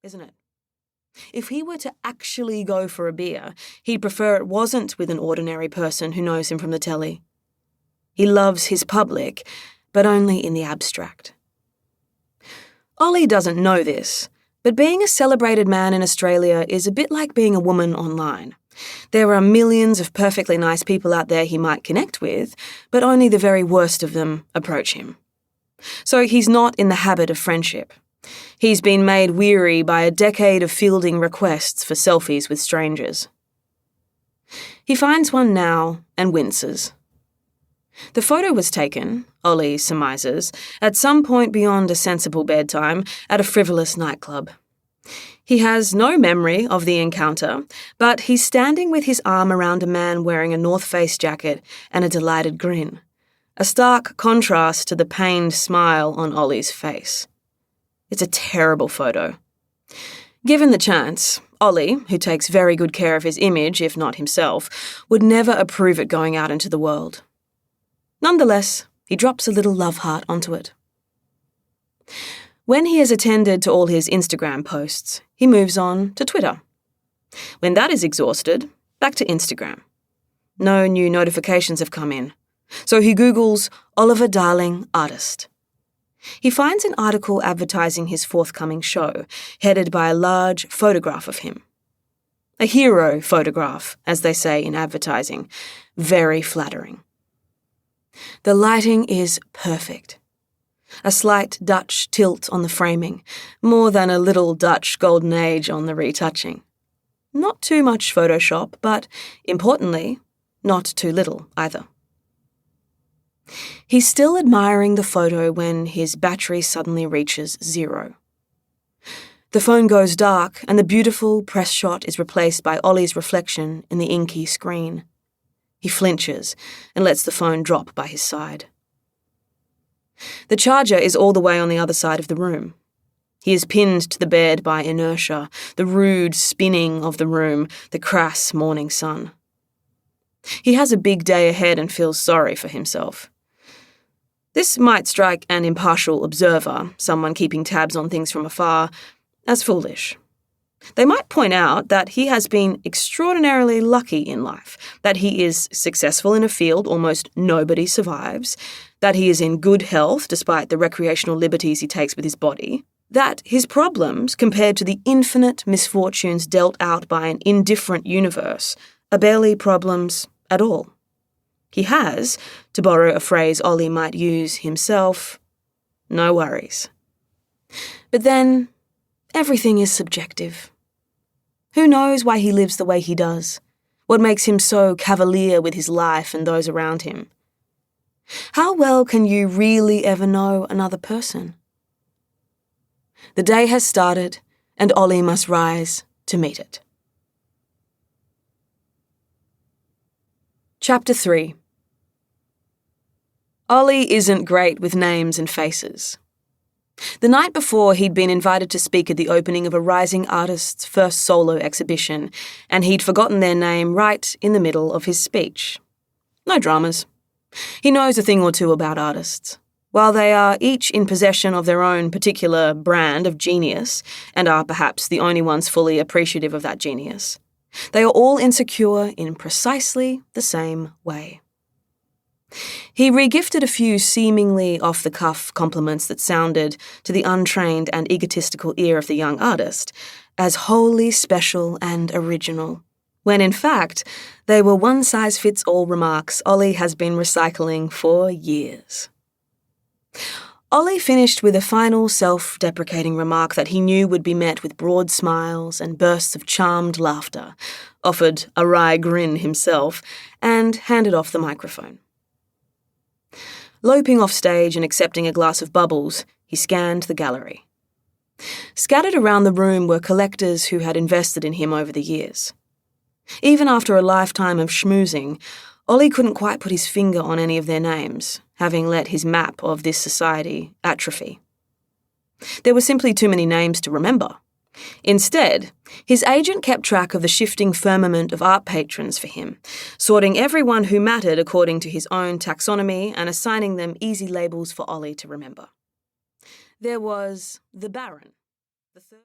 isn't it? If he were to actually go for a beer, he'd prefer it wasn't with an ordinary person who knows him from the telly. He loves his public, but only in the abstract. Oli doesn't know this, but being a celebrated man in Australia is a bit like being a woman online. There are millions of perfectly nice people out there he might connect with, but only the very worst of them approach him. So he's not in the habit of friendship. He's been made weary by a decade of fielding requests for selfies with strangers. He finds one now and winces. The photo was taken, Oli surmises, at some point beyond a sensible bedtime at a frivolous nightclub. He has no memory of the encounter, but he's standing with his arm around a man wearing a North Face jacket and a delighted grin, a stark contrast to the pained smile on Oli's face. It's a terrible photo. Given the chance, Oli, who takes very good care of his image, if not himself, would never approve it going out into the world. Nonetheless, he drops a little love heart onto it. When he has attended to all his Instagram posts, he moves on to Twitter. When that is exhausted, back to Instagram. No new notifications have come in, so he Googles Oli Darling artist. He finds an article advertising his forthcoming show, headed by a large photograph of him. A hero photograph, as they say in advertising. Very flattering. The lighting is perfect. A slight Dutch tilt on the framing, more than a little Dutch golden age on the retouching. Not too much Photoshop, but, importantly, not too little either. He's still admiring the photo when his battery suddenly reaches 0. The phone goes dark and the beautiful press shot is replaced by Oli's reflection in the inky screen. He flinches and lets the phone drop by his side. The charger is all the way on the other side of the room. He is pinned to the bed by inertia, the rude spinning of the room, the crass morning sun. He has a big day ahead and feels sorry for himself. This might strike an impartial observer, someone keeping tabs on things from afar, as foolish. They might point out that he has been extraordinarily lucky in life, that he is successful in a field almost nobody survives, that he is in good health despite the recreational liberties he takes with his body, that his problems, compared to the infinite misfortunes dealt out by an indifferent universe, are barely problems at all. He has, to borrow a phrase Oli might use himself, no worries. But then, everything is subjective. Who knows why he lives the way he does? What makes him so cavalier with his life and those around him? How well can you really ever know another person? The day has started, and Oli must rise to meet it. Chapter 3. Oli isn't great with names and faces. The night before, he'd been invited to speak at the opening of a rising artist's first solo exhibition, and he'd forgotten their name right in the middle of his speech. No dramas. He knows a thing or two about artists. While they are each in possession of their own particular brand of genius, and are perhaps the only ones fully appreciative of that genius, they are all insecure in precisely the same way. He regifted a few seemingly off-the-cuff compliments that sounded, to the untrained and egotistical ear of the young artist, as wholly special and original, when in fact they were one-size-fits-all remarks Oli has been recycling for years. Oli finished with a final self-deprecating remark that he knew would be met with broad smiles and bursts of charmed laughter, offered a wry grin himself, and handed off the microphone. Loping off stage and accepting a glass of bubbles, he scanned the gallery. Scattered around the room were collectors who had invested in him over the years. Even after a lifetime of schmoozing, Oli couldn't quite put his finger on any of their names, having let his map of this society atrophy. There were simply too many names to remember. Instead, his agent kept track of the shifting firmament of art patrons for him, sorting everyone who mattered according to his own taxonomy and assigning them easy labels for Oli to remember. There was the Baron, the third...